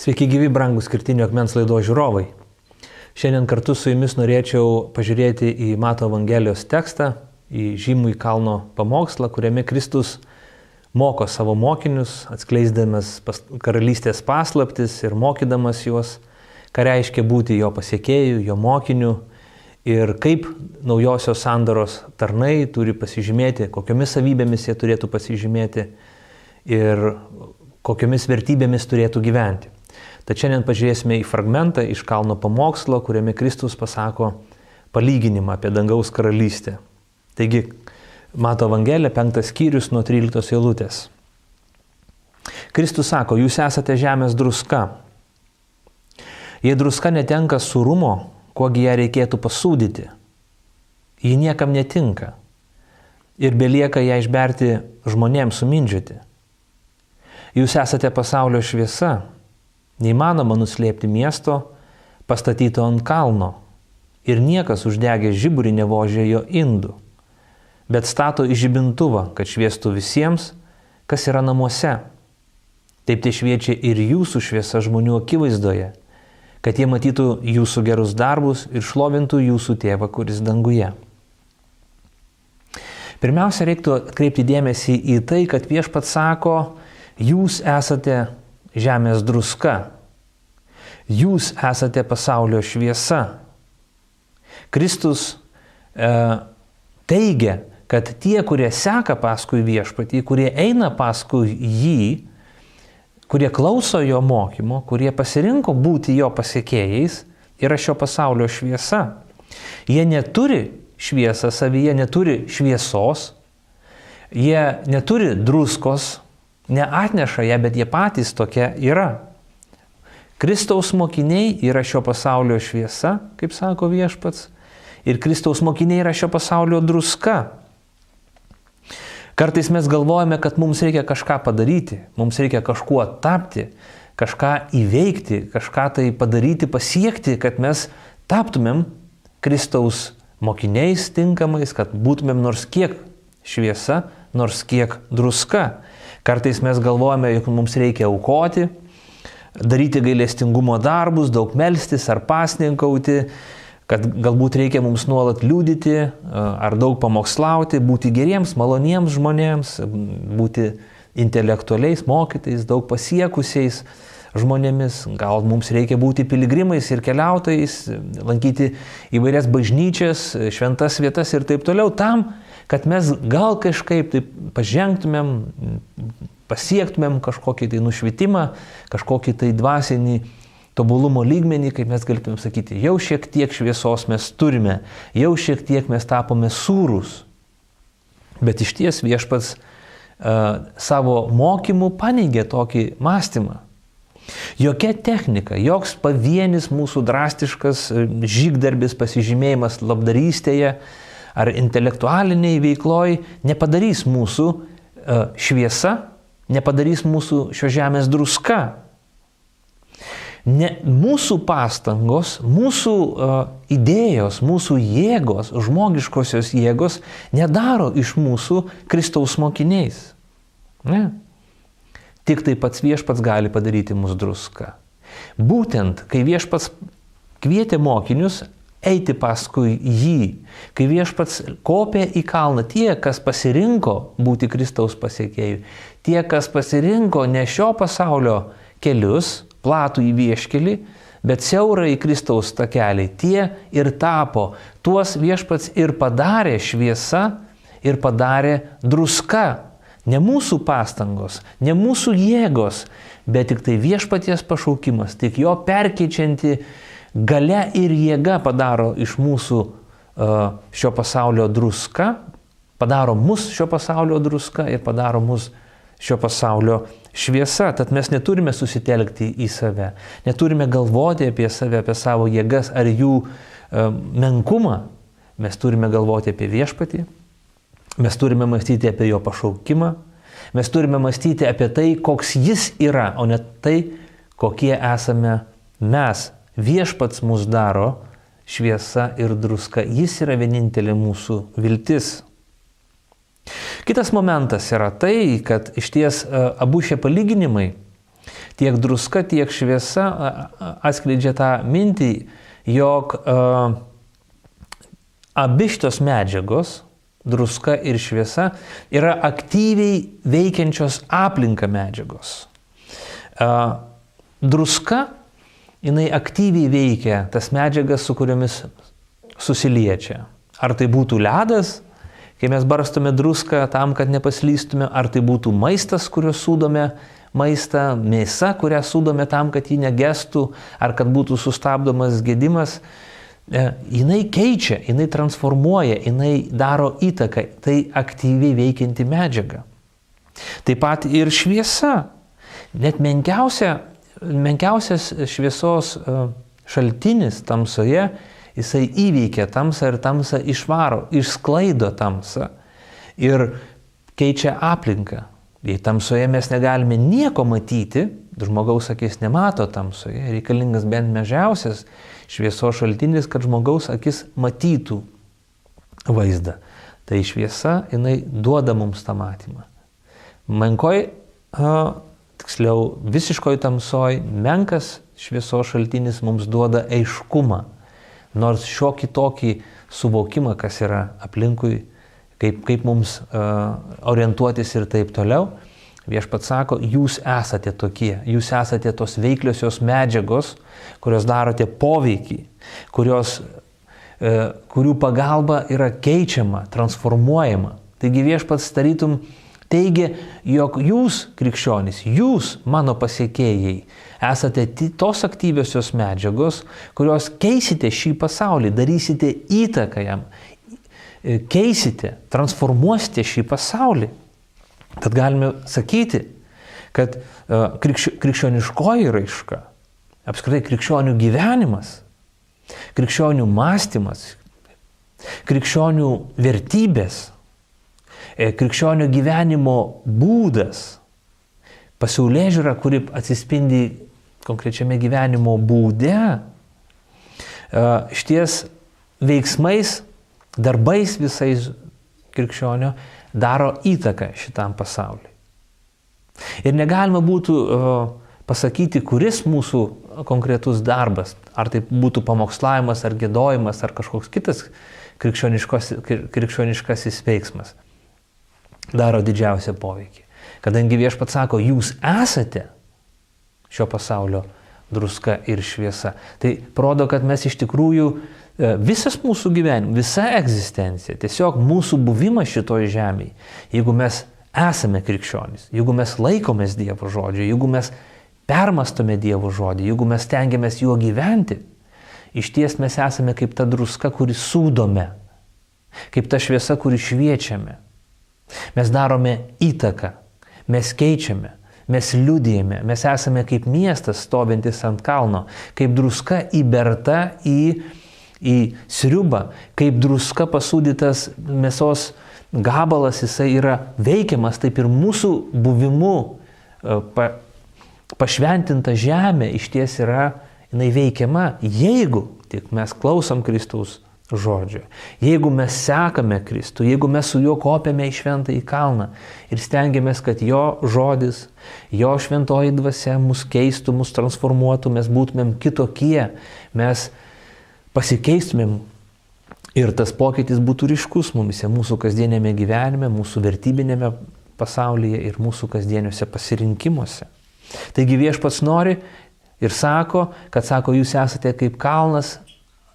Sveiki gyvi, brangūs Skirtinio akmens laidos žiūrovai. Šiandien kartu su jumis norėčiau pažiūrėti į Mato Evangelijos tekstą, į žymųjį kalno pamokslą, kuriame Kristus moko savo mokinius, atskleisdamas karalystės paslaptis ir mokydamas juos, ką reiškia būti jo pasiekėjų, jo mokinių ir kaip naujosios sandoros tarnai turi pasižymėti, kokiomis savybėmis jie turėtų pasižymėti ir kokiomis vertybėmis turėtų gyventi. Tad šiandien pažiūrėsime į fragmentą iš kalno pamokslo, kuriame Kristus pasako palyginimą apie dangaus karalystę. Taigi, Mato Evangelija, 5 skyrius nuo 13 eilutės. Kristus sako, jūs esate žemės druska. Jei druska netenka sūrumo, kuogi ją reikėtų pasūdyti, ji niekam netinka ir belieka ją išberti žmonėms sumindžioti. Jūs esate pasaulio šviesa. Neįmanoma nuslėpti miesto, pastatyto ant kalno, ir niekas uždegęs žiburį nevožia jo indų, bet stato į žibintuvą, kad šviestų visiems, kas yra namuose. Taip tai šviečia ir jūsų šviesa žmonių akivaizdoje, kad jie matytų jūsų gerus darbus ir šlovintų jūsų tėvą, kuris danguje. Pirmiausia, reiktų atkreipti dėmesį į tai, kad Viešpats sako, jūs esate žemės druska. Jūs esate pasaulio šviesa. Kristus teigia, kad tie, kurie seka paskui Viešpatį, kurie eina paskui jį, kurie klauso jo mokymo, kurie pasirinko būti jo pasiekėjais, yra šio pasaulio šviesa. Jie neturi šviesą savyje, neturi šviesos, jie neturi druskos, neatneša ją, bet jie patys tokia yra. Kristaus mokiniai yra šio pasaulio šviesa, kaip sako Viešpats, ir Kristaus mokiniai yra šio pasaulio druska. Kartais mes galvojame, kad mums reikia kažką padaryti, mums reikia kažkuo tapti, kažką įveikti, kažką tai padaryti, pasiekti, kad mes taptumėm Kristaus mokiniais tinkamais, kad būtumėm nors kiek šviesa, nors kiek druska. Kartais mes galvojame, jog mums reikia aukoti, daryti gailestingumo darbus, daug melstis ar pasninkauti, kad galbūt reikia mums nuolat liudyti ar daug pamokslauti, būti geriems, maloniems žmonėms, būti intelektualiais mokytais, daug pasiekusiais žmonėmis. Gal mums reikia būti piligrimais ir keliautojais, lankyti įvairias bažnyčias, šventas vietas ir taip toliau, tam, kad mes gal kažkaip taip pažengtumėm, pasiektumėm kažkokį tai nušvitimą, kažkokį tai dvasinį tobulumo lygmenį, kaip mes galėtumėm sakyti, jau šiek tiek šviesos mes turime, jau šiek tiek mes tapome sūrūs. Bet iš ties Viešpats savo mokymu paneigė tokį mąstymą. Jokia technika, joks pavienis mūsų drastiškas žygdarbis, pasižymėjimas labdarystėje ar intelektualiniai veikloj nepadarys mūsų šviesa, nepadarys mūsų šio žemės druska. Mūsų pastangos, mūsų idėjos, mūsų jėgos, žmogiškosios jėgos nedaro iš mūsų Kristaus mokiniais. Ne? Tik tai pats Viešpats gali padaryti mus druska. Būtent, kai Viešpats kvietė mokinius eiti paskui jį, kai Viešpats kopė į kalną, tie, kas pasirinko būti Kristaus pasiekėjų, tie, kas pasirinko ne šio pasaulio kelius, platų į vieškelį, bet siaurą į Kristaus takelį, tie ir tapo, tuos Viešpats ir padarė šviesa, ir padarė druska. Ne mūsų pastangos, ne mūsų jėgos, bet tik tai Viešpaties pašaukimas, tik jo perkeičianti galia ir jėga padaro iš mūsų šio pasaulio druska, padaro mus šio pasaulio druska ir padaro mus šio pasaulio šviesa. Tad mes neturime susitelkti į save, neturime galvoti apie save, apie savo jėgas ar jų menkumą. Mes turime galvoti apie Viešpatį, mes turime mąstyti apie jo pašaukimą, mes turime mąstyti apie tai, koks jis yra, o ne tai, kokie esame mes. Viešpats mus daro šviesa ir druska. Jis yra vienintelė mūsų viltis. Kitas momentas yra tai, kad iš ties abu šie palyginimai Tiek druska, tiek šviesa atskleidžia tą mintį, jog abi šitos medžiagos, druska ir šviesa, yra aktyviai veikiančios aplinką medžiagos. Druska, jinai aktyviai veikia tas medžiagas, su kuriomis susiliečia. Ar tai būtų ledas, kai mes barstome druską tam, kad nepaslystume, ar tai būtų maistas, kurio sūdome maistą, mėsa, kurią sūdome tam, kad ji negestų, ar kad būtų sustabdomas gedimas, jinai keičia, jinai transformuoja, jinai daro įtaką, tai aktyviai veikianti medžiaga. Taip pat ir šviesa, net menkiausias šviesos šaltinis tamsoje, jisai įveikia tamsą ir tamsą išvaro, išsklaido tamsą ir keičia aplinką. Jei tamsoje mes negalime nieko matyti, žmogaus akis nemato tamsoje, reikalingas bent mažiausias šviesos šaltinis, kad žmogaus akis matytų vaizdą. Tai šviesa, jinai duoda mums tą matymą. Tiksliau, visiškoj tamsoj, menkas šviesos šaltinis mums duoda aiškumą, nors šiokį tokį suvokimą, kas yra aplinkui, kaip mums orientuotis ir taip toliau. Viešpats sako, jūs esate tokie, jūs esate tos veikliosios medžiagos, kurios darote poveikį, kurių pagalba yra keičiama, transformuojama. Taigi viešpats tarytum teigia, jog jūs, krikščionys, jūs, mano pasiekėjai, esate tos aktyviosios medžiagos, kurios keisite šį pasaulį, darysite įtaką jam, keisite, transformuosite šį pasaulį. Tad galime sakyti, kad krikščioniškoji raiška, apskritai krikščionių gyvenimas, krikščionių mąstymas, krikščionių vertybės, krikščionių gyvenimo būdas, pasaulėžiūra, kuri atsispindi konkrečiame gyvenimo būde, šties veiksmais, darbais visais krikščionio daro įtaką šitam pasauliui. Ir negalima būtų pasakyti, kuris mūsų konkretus darbas, ar tai būtų pamokslavimas, ar giedojimas, ar kažkoks kitas krikščioniškasis veiksmas, daro didžiausią poveikį. Kadangi viešpats sako, jūs esate šio pasaulio druska ir šviesa. Tai rodo, kad mes iš tikrųjų visas mūsų gyvenimas, visa egzistencija, tiesiog mūsų buvimas šitoj žemėje, jeigu mes esame krikščionys, jeigu mes laikomės Dievo žodžio, jeigu mes permastome Dievo žodį, jeigu mes stengiamės juo gyventi, iš ties mes esame kaip ta druska, kuri sūdome, kaip ta šviesa, kuri šviečiame. Mes darome įtaką, mes keičiame, mes liudijame, mes esame kaip miestas stovintis ant kalno, kaip druska įberta į sriubą, kaip druska pasūdytas mėsos gabalas, jisai yra veikiamas, taip ir mūsų buvimu pašventinta žemė išties yra, jinai veikiama, jeigu tik mes klausom Kristaus žodžio. Jeigu mes sekame Kristų, jeigu mes su juo kopiame į šventąjį kalną ir stengiamės, kad jo žodis, jo šventoji dvasia mus keistų, mus transformuotų, mes būtumėm kitokie, mes pasikeistumėm ir tas pokytis būtų ryškus mumise, mūsų kasdienėme gyvenime, mūsų vertybinėme pasaulyje ir mūsų kasdieniuose pasirinkimuose. Taigi viešpats nori ir sako, kad sako, jūs esate kaip kalnas,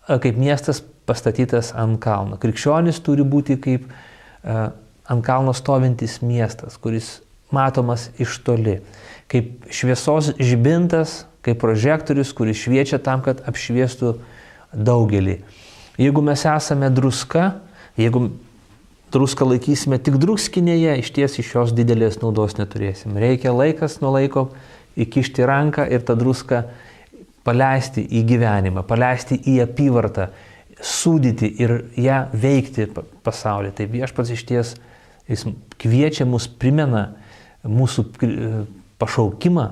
kaip miestas pastatytas ant kalno. Krikščionis turi būti kaip ant kalno stovintis miestas, kuris matomas iš toli. Kaip šviesos žibintas, kaip prožektorius, kuris šviečia tam, kad apšviestų daugelį. Jeigu mes esame druska, jeigu druską laikysime tik druskinėje, iš ties iš jos didelės naudos neturėsim. Reikia laikas nuo laiko įkišti ranką ir tą druską paleisti į gyvenimą, paleisti į apyvartą, sūdyti ir ją veikti pasaulį. Tai viešpats iš ties, jis kviečia mus, primena mūsų pašaukimą,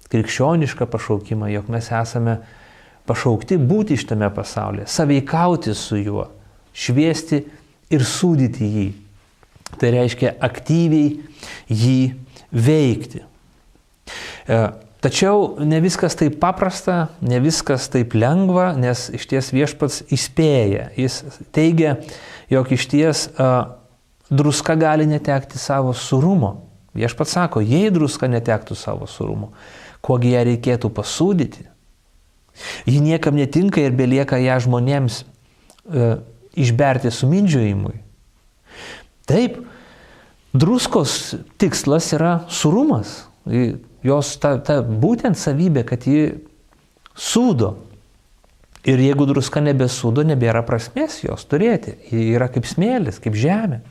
krikščionišką pašaukimą, jog mes esame pašaukti būti šitame pasaulyje, sąveikauti su juo, šviesti ir sūdyti jį. Tai reiškia aktyviai jį veikti. Tačiau ne viskas taip paprasta, ne viskas taip lengva, nes išties viešpats įspėja. Jis teigia, jog išties druska gali netekti savo surumo. Viešpats sako, jei druska netektų savo surumo, kogi ją reikėtų pasūdyti. Ji niekam netinka ir belieka ją žmonėms išberti sumindžiojimui. Taip, druskos tikslas yra surumas. Jos ta būtent savybė, kad ji sūdo. Ir jeigu druska nebesūdo, nebėra prasmės jos turėti. Ji yra kaip smėlis, kaip žemė.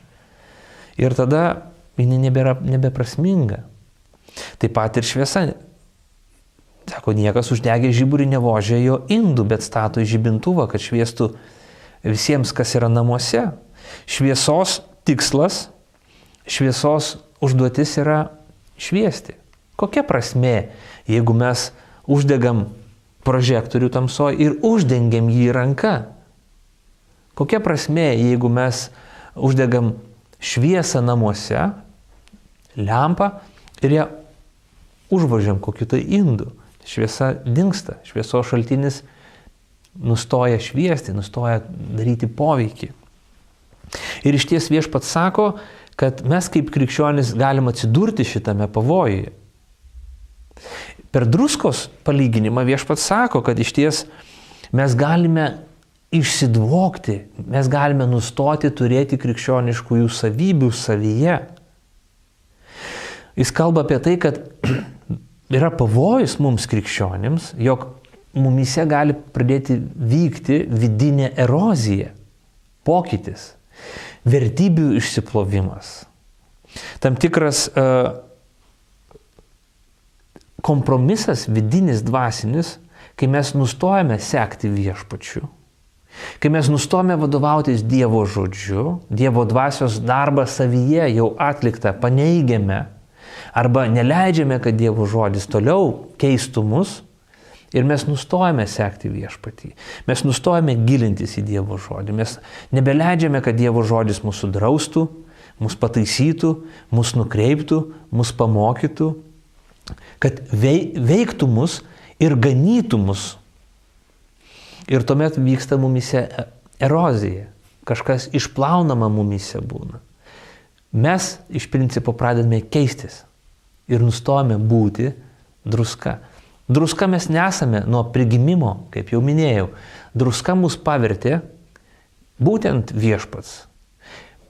Ir tada ji nebeprasminga. Taip pat ir šviesa. Sako, niekas uždegė žiburį nevožė jo indų, bet stato į žibintuvą, kad šviestų visiems, kas yra namuose. Šviesos tikslas, šviesos užduotis yra šviesti. Kokia prasmė, jeigu mes uždegam prožektorių tamsoje ir uždengiam jį ranka? Kokia prasmė, jeigu mes uždegam šviesą namuose, lempą ir ją užvožiam kokiu tai indu? Šviesa dingsta, šviesos šaltinis nustoja šviesti, nustoja daryti poveikį. Ir išties viešpats sako, kad mes kaip krikščionys galim atsidurti šitame pavojuje. Per druskos palyginimą viešpats sako, kad išties mes galime išsidvokti, mes galime nustoti turėti krikščioniškųjų savybių savyje. Jis kalba apie tai, kad yra pavojus mums krikščionims, jog mumise gali pradėti vykti vidinė erozija, pokytis, vertybių išsiplovimas, tam tikras kompromisas vidinis, dvasinis, kai mes nustojame sekti viešpačiu, kai mes nustojame vadovautis Dievo žodžiu, Dievo dvasios darbą savyje jau atliktą paneigiame, arba neleidžiame, kad Dievo žodis toliau keistų mus ir mes nustojame sekti viešpatį. Mes nustojame gilintis į Dievo žodį. Mes nebeleidžiame, kad Dievo žodis mūsų draustų, mus pataisytų, mus nukreiptų, mus pamokytų, kad veiktų mus ir ganytų mus. Ir tuomet vyksta mumise erozija. Kažkas išplaunama mumise būna. Mes iš principo pradedame keistis. Ir nustojame būti druska. Druska mes nesame nuo prigimimo, kaip jau minėjau. Druska mus pavertė būtent viešpats.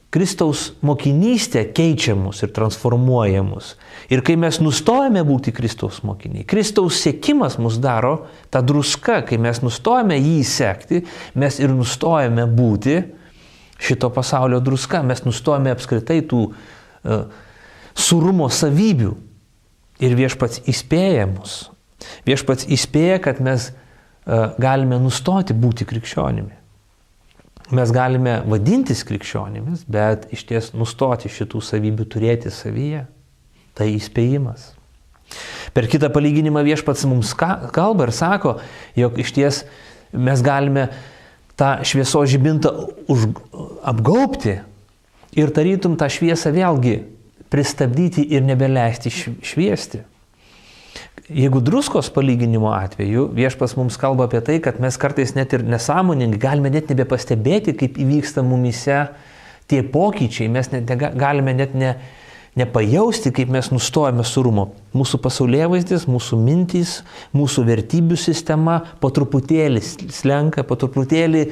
Kristaus mokinystė keičia mus ir transformuoja mus. Ir kai mes nustojame būti Kristaus mokiniai, Kristaus sekimas mus daro tą druską, kai mes nustojame jį sekti, mes ir nustojame būti šito pasaulio druska. Mes nustojame apskritai tų surumo savybių. Ir viešpats įspėja mus. Viešpats įspėja, kad mes galime nustoti būti krikščionimi. Mes galime vadintis krikščionimis, bet iš ties nustoti šitų savybių turėti savyje. Tai įspėjimas. Per kitą palyginimą viešpats mums kalba ir sako, jog iš ties mes galime tą šviesos žibintą apgaubti ir tarytum tą šviesą vėlgi pristabdyti ir nebeleisti šviesti. Jeigu druskos palyginimo atveju viešpas mums kalba apie tai, kad mes kartais net ir nesąmoningai galime net nebepastebėti, kaip įvyksta mumise tie pokyčiai, mes galime net nepajausti, kaip mes nustojame surumo. Mūsų pasaulėvaizdis, mūsų mintys, mūsų vertybių sistema po truputėlį slenka, po truputėlį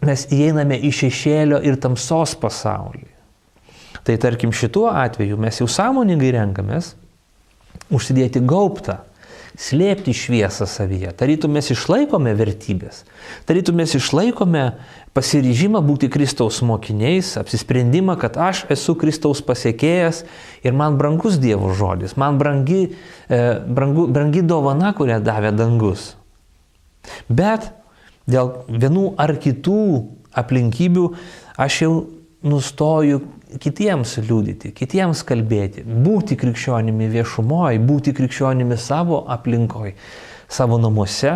mes įeiname į šešėlio ir tamsos pasaulį. Tai tarkim šituo atveju mes jau sąmoningai renkamės užsidėti gaubtą, slėpti šviesą savyje. Tarytum mes išlaikome vertybės, tarytum mes išlaikome pasiryžimą būti Kristaus mokiniais, apsisprendimą, kad aš esu Kristaus pasekėjas ir man brangus Dievo žodis, man brangi dovana, kurią davė dangus. Bet dėl vienų ar kitų aplinkybių aš jau nustoju kitiems liudyti, kitiems kalbėti, būti krikščionimi viešumoje, būti krikščionimi savo aplinkoje, savo namuose,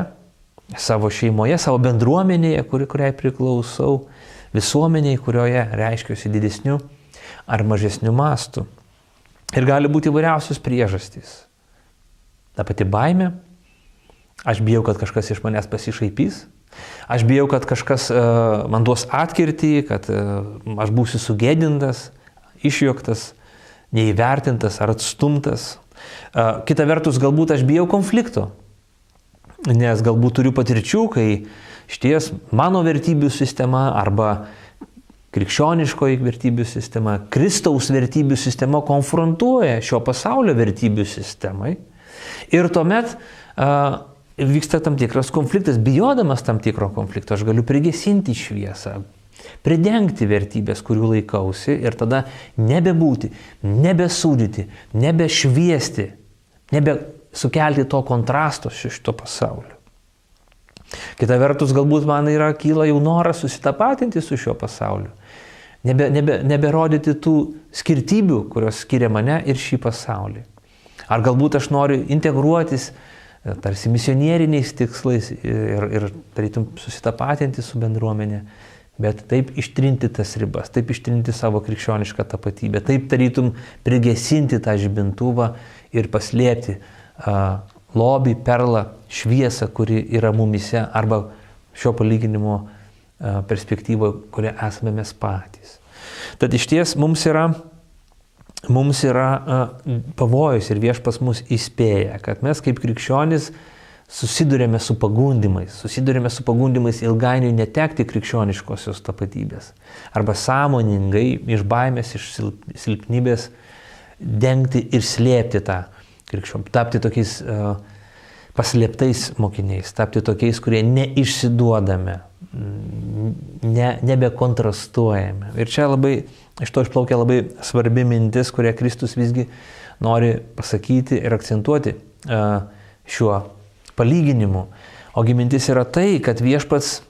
savo šeimoje, savo bendruomenėje, kuriai priklausau, visuomenėje, kurioje reiškiuosi didesniu ar mažesniu mastu. Ir gali būti įvairiausios priežastys. Ta pati baimė. Aš bijau, kad kažkas iš manęs pasišaipys. Aš bijau, kad kažkas man duos atkirtį, kad aš būsiu sugėdintas, išjuoktas, neįvertintas ar atstumtas. Kita vertus, galbūt aš bijau konflikto, nes galbūt turiu patirčių, kai šties mano vertybių sistema arba krikščioniškoji vertybių sistema, Kristaus vertybių sistema konfrontuoja šio pasaulio vertybių sistemai ir tuomet vyksta tam tikras konfliktas. Bijodamas tam tikro konflikto aš galiu prigesinti šviesą, pridengti vertybės, kurių laikausi ir tada nebebūti, nebesūdyti, nebešviesti, nebesukelti to kontrasto šito pasaulio. Kita vertus, galbūt man kyla jau noras susitapatinti su šiuo pasauliu, neberodyti tų skirtybių, kurios skiria mane ir šį pasaulį. Ar galbūt aš noriu integruotis tarsi misionieriniais tikslais ir tarytum susitapatinti su bendruomenė, bet taip ištrinti tas ribas, taip ištrinti savo krikščionišką tapatybę, taip tarytum prigesinti tą žibintuvą ir paslėpti lobį, perlą, šviesą, kuri yra mumise, arba šio palyginimo perspektyvoje, kurie esame mes patys. Tad iš ties mums yra pavojus ir Viešpats mus įspėja, kad mes kaip krikščionys susidurėme su pagundimais ilgainiui netekti krikščioniškosios tapatybės. Arba sąmoningai iš baimės, iš silpnybės dengti ir slėpti tą krikščionį. Tapti tokiais paslėptais mokiniais, tapti tokiais, kurie neišsiduodame, nebekontrastuojame. Ir čia iš to išplaukia labai svarbi mintis, kurią Kristus visgi nori pasakyti ir akcentuoti šiuo palyginimu. Ogi mintis yra tai, kad Viešpats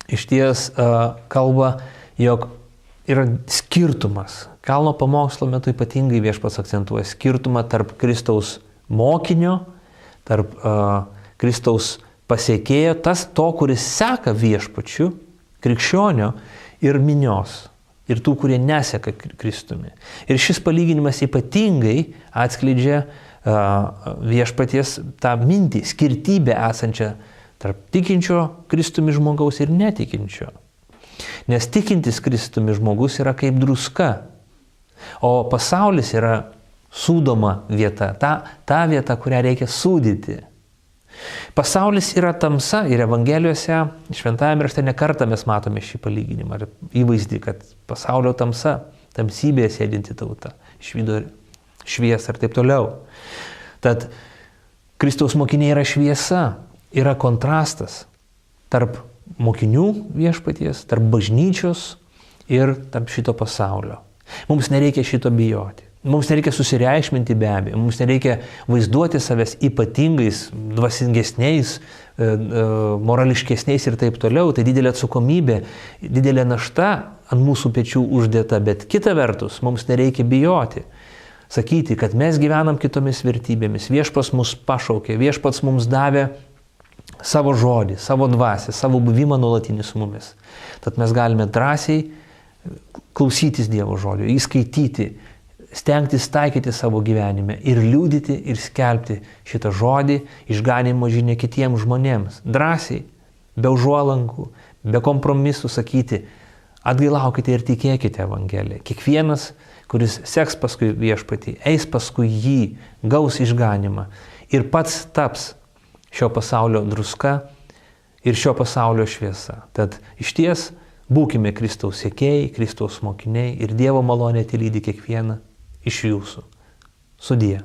išties kalba, jog yra skirtumas. Kalno pamokslo metu ypatingai Viešpats akcentuoja skirtumą tarp Kristaus mokinio, tarp Kristaus pasiekėjo, kuris seka Viešpačiu, krikščionio ir minios. Ir tų, kurie neseka Kristumi. Ir šis palyginimas ypatingai atskleidžia Viešpaties tą mintį, skirtybę esančią tarp tikinčio Kristumi žmogaus ir netikinčio. Nes tikintis Kristumi žmogus yra kaip druska, o pasaulis yra sūdoma vieta, ta vieta, kurią reikia sūdyti. Pasaulis yra tamsa ir Evangelijose, šventajame rašte nekartą mes matome šį palyginimą ir įvaizdį, kad pasaulio tamsa, tamsybėje sėdinti tauta, išvydo šviesą ir taip toliau. Tad Kristaus mokiniai yra šviesa, yra kontrastas tarp mokinių Viešpaties, tarp bažnyčios ir tarp šito pasaulio. Mums nereikia šito bijoti. Mums nereikia susireikšminti be abejo, mums nereikia vaizduoti savęs ypatingais, dvasingesniais, morališkesniais ir taip toliau. Tai didelė atsakomybė, didelė našta ant mūsų pečių uždėta, bet kita vertus mums nereikia bijoti. Sakyti, kad mes gyvenam kitomis vertybėmis, Viešpats mus pašaukė, Viešpats mums davė savo žodį, savo dvasią, savo buvimą nuolatinį su mumis. Tad mes galime drąsiai klausytis Dievo žodžio, įskaityti, stengtis taikyti savo gyvenime ir liudyti ir skelbti šitą žodį, išganimo žinią kitiems žmonėms. Drąsiai, be užuolankų, be kompromisų sakyti, atgailaukite ir tikėkite Evangeliją. Kiekvienas, kuris seks paskui Viešpatį, eis paskui jį, gaus išganimą ir pats taps šio pasaulio druska ir šio pasaulio šviesa. Tad išties būkime Kristaus sekėjai, Kristaus mokiniai ir Dievo malonė telydi kiekvieną iš jūsų. Sudie.